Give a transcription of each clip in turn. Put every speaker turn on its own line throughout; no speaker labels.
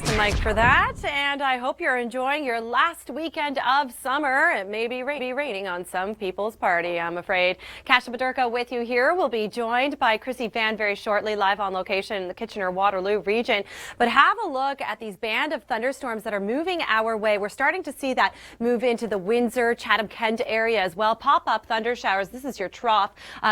To Mike for that, and I hope you're enjoying your last weekend of summer. It may be raining on some people's party, I'm afraid. Kasia Bodurka with you here. We'll be joined by Chrissy Van very shortly, live on location in the Kitchener-Waterloo region. But have a look at these band of thunderstorms that are moving our way. We're starting to see that move into the Windsor, Chatham-Kent area as well. Pop-up thunder showers. This is your trough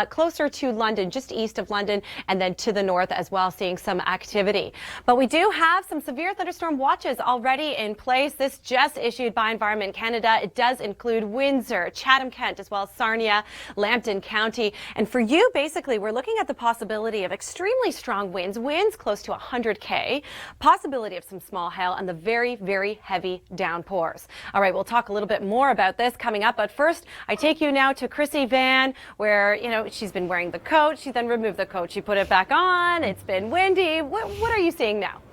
closer to London, just east of London, and then to the north as well, seeing some activity. But we do have some severe thunderstorm watches already in place. This just issued by Environment Canada. It does include Windsor, Chatham-Kent, as well as Sarnia, Lambton County. And for you, basically, we're looking at the possibility of extremely strong winds close to 100 km, possibility of some small hail, and the very, very heavy downpours. All right, we'll talk a little bit more about this coming up. But first, I take you now to Chrissy Van, where, you know, she's been wearing the coat. She then removed the coat. She put it back on. It's been windy. What are you seeing now?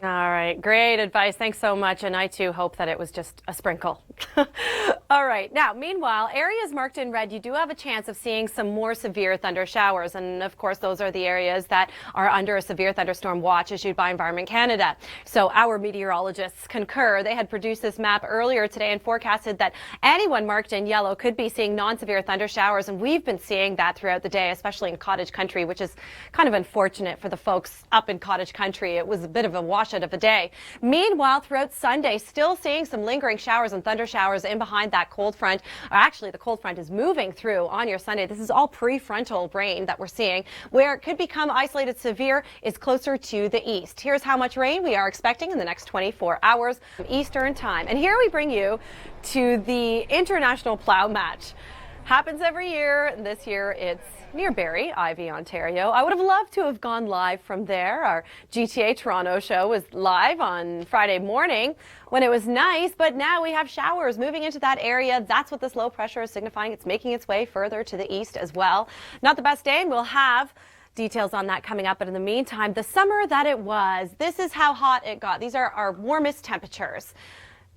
All right, great advice. Thanks so much. And I too hope that it was just a sprinkle. All right. Now, meanwhile, areas marked in red, you do have a chance of seeing some more severe thunder showers. And of course, those are the areas that are under a severe thunderstorm watch issued by Environment Canada. So our meteorologists concur. They had produced this map earlier today and forecasted that anyone marked in yellow could be seeing non-severe thunder showers. And we've been seeing that throughout the day, especially in cottage country, which is kind of unfortunate for the folks up in cottage country. It was a bit of a washout of a day. Meanwhile, throughout Sunday, still seeing some lingering showers and thunder showers in behind that cold front. Actually, the cold front is moving through on your Sunday. This is all prefrontal rain that we're seeing. Where it could become isolated severe is closer to the east. Here's how much rain we are expecting in the next 24 hours Eastern time. And here we bring you to the International Plow Match. Happens every year. This year it's near Barrie, Ivy, Ontario. I would have loved to have gone live from there. Our GTA Toronto show was live on Friday morning when it was nice, but now we have showers moving into that area. That's what this low pressure is signifying. It's making its way further to the east as well. Not the best day, and we'll have details on that coming up. But in the meantime, the summer that it was, this is how hot it got. These are our warmest temperatures.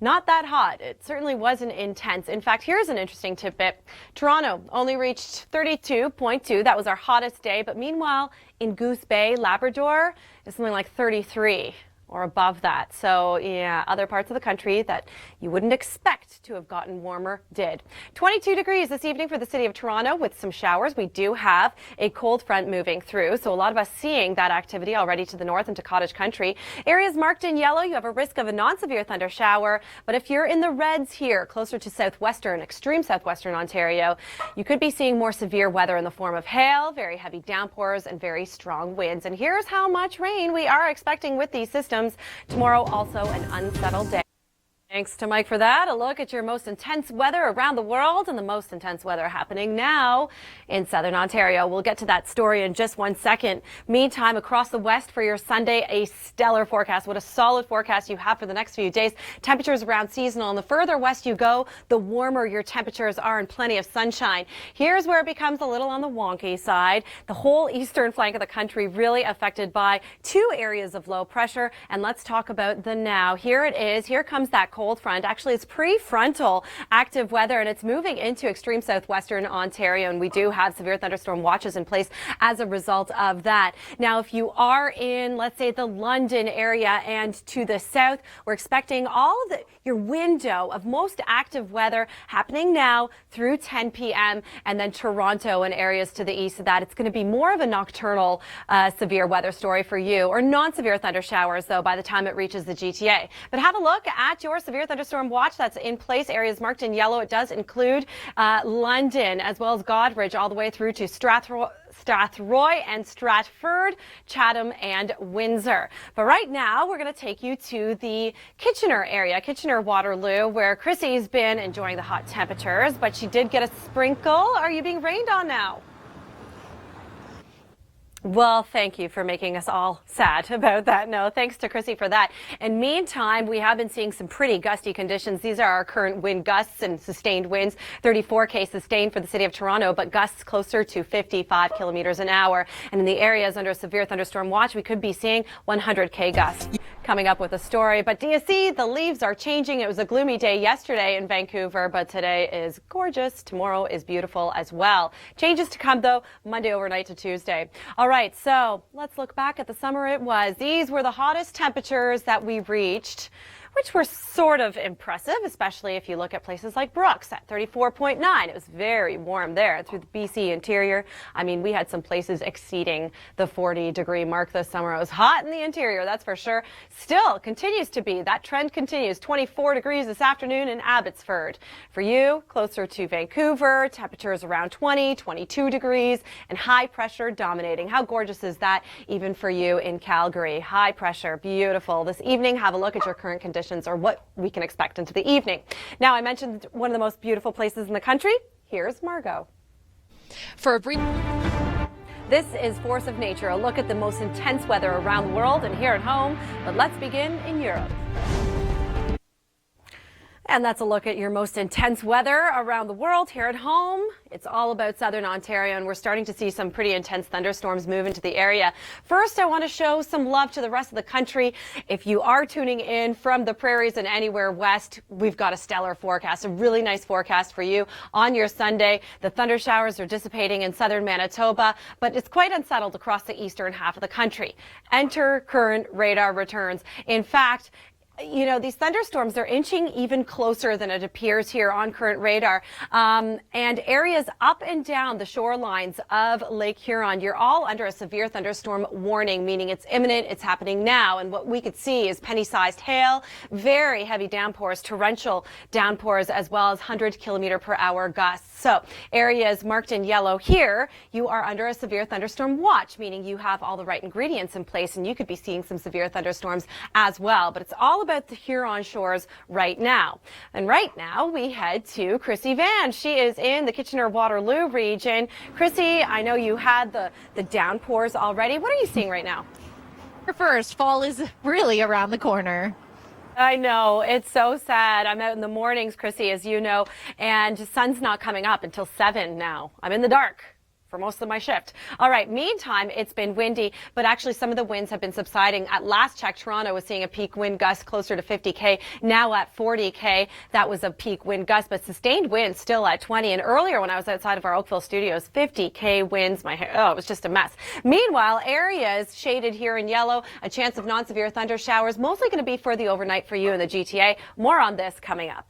Not that hot. It certainly wasn't intense. In fact, here's an interesting tidbit. Toronto only reached 32.2. That was our hottest day. But meanwhile, in Goose Bay, Labrador, it's something like 33 or above that. So yeah, other parts of the country that you wouldn't expect to have gotten warmer did. 22 degrees this evening for the city of Toronto with some showers. We do have a cold front moving through, so a lot of us seeing that activity already to the north into cottage country. Areas marked in yellow, you have a risk of a non-severe thunder shower, but if you're in the reds here, closer to southwestern, extreme southwestern Ontario, you could be seeing more severe weather in the form of hail, very heavy downpours, and very strong winds. And here's how much rain we are expecting with these systems. Tomorrow, also an unsettled day. Thanks to Mike for that. A look at your most intense weather around the world and the most intense weather happening now in southern Ontario. We'll get to that story in just 1 second. Meantime, across the west for your Sunday, a stellar forecast. What a solid forecast you have for the next few days. Temperatures around seasonal. And the further west you go, the warmer your temperatures are and plenty of sunshine. Here's where it becomes a little on the wonky side. The whole eastern flank of the country really affected by two areas of low pressure. And let's talk about the now. Here it is. Here comes that cold front. Actually, it's prefrontal active weather, and it's moving into extreme southwestern Ontario, and we do have severe thunderstorm watches in place as a result of that. Now, if you are in, let's say, the London area and to the south, we're expecting all of your window of most active weather happening now through 10 p.m. and then Toronto and areas to the east of that. It's going to be more of a nocturnal severe weather story for you, or non-severe thunder showers, though, by the time it reaches the GTA. But have a look at your severe thunderstorm watch that's in place. Areas marked in yellow. It does include London as well as Godridge all the way through to Strathroy and Stratford, Chatham and Windsor. But right now we're going to take you to the Kitchener area, Kitchener-Waterloo, where Chrissy's been enjoying the hot temperatures, but she did get a sprinkle. Are you being rained on now? Well, thank you for making us all sad about that. No, thanks to Chrissy for that. And meantime, we have been seeing some pretty gusty conditions. These are our current wind gusts and sustained winds. 34 km sustained for the city of Toronto, but gusts closer to 55 kilometers an hour. And in the areas under a severe thunderstorm watch, we could be seeing 100 km gusts. coming up with a story. But do you see, the leaves are changing. It was a gloomy day yesterday in Vancouver, but today is gorgeous. Tomorrow is beautiful as well. Changes to come, though, Monday overnight to Tuesday. All right, so let's look back at the summer it was. These were the hottest temperatures that we reached, which were sort of impressive, especially if you look at places like Brooks at 34.9. It was very warm there through the BC interior. I mean, we had some places exceeding the 40-degree mark this summer. It was hot in the interior, that's for sure. Still continues to be. That trend continues. 24 degrees this afternoon in Abbotsford. For you, closer to Vancouver, temperatures around 20, 22 degrees, and high pressure dominating. How gorgeous is that even for you in Calgary? High pressure, beautiful. This evening, have a look at your current conditions, or what we can expect into the evening. Now, I mentioned one of the most beautiful places in the country. Here's Margot.
For a brief...
This is Force of Nature, a look at the most intense weather around the world and here at home. But let's begin in Europe. And that's a look at your most intense weather around the world. Here at home, it's all about southern Ontario, and we're starting to see some pretty intense thunderstorms move into the area. First, I want to show some love to the rest of the country. If you are tuning in from the prairies and anywhere west, we've got a stellar forecast, a really nice forecast for you on your Sunday. The thunder showers are dissipating in southern Manitoba, but it's quite unsettled across the eastern half of the country. Enter current radar returns. In fact, you know, these thunderstorms are inching even closer than it appears here on current radar. And areas up and down the shorelines of Lake Huron, you're all under a severe thunderstorm warning, meaning it's imminent, it's happening now. And what we could see is penny-sized hail, very heavy downpours, torrential downpours, as well as 100-kilometer-per-hour gusts. So areas marked in yellow here, you are under a severe thunderstorm watch, meaning you have all the right ingredients in place, and you could be seeing some severe thunderstorms as well. But it's all about the Huron shores right now. And right now we head to Chrissy Van. She is in the Kitchener-Waterloo region. Chrissy, I know you had the downpours already. What are you seeing right now?
First, fall is really around the corner.
I know. It's so sad. I'm out in the mornings, Chrissy, as you know, and the sun's not coming up until 7 now. I'm in the dark for most of my shift. All right. Meantime, it's been windy, but actually some of the winds have been subsiding. At last check, Toronto was seeing a peak wind gust closer to 50K, now at 40K. That was a peak wind gust, but sustained winds still at 20. And earlier when I was outside of our Oakville studios, 50K winds. My hair, oh, it was just a mess. Meanwhile, areas shaded here in yellow, a chance of non-severe thunder showers, mostly going to be for the overnight for you in the GTA. More on this coming up.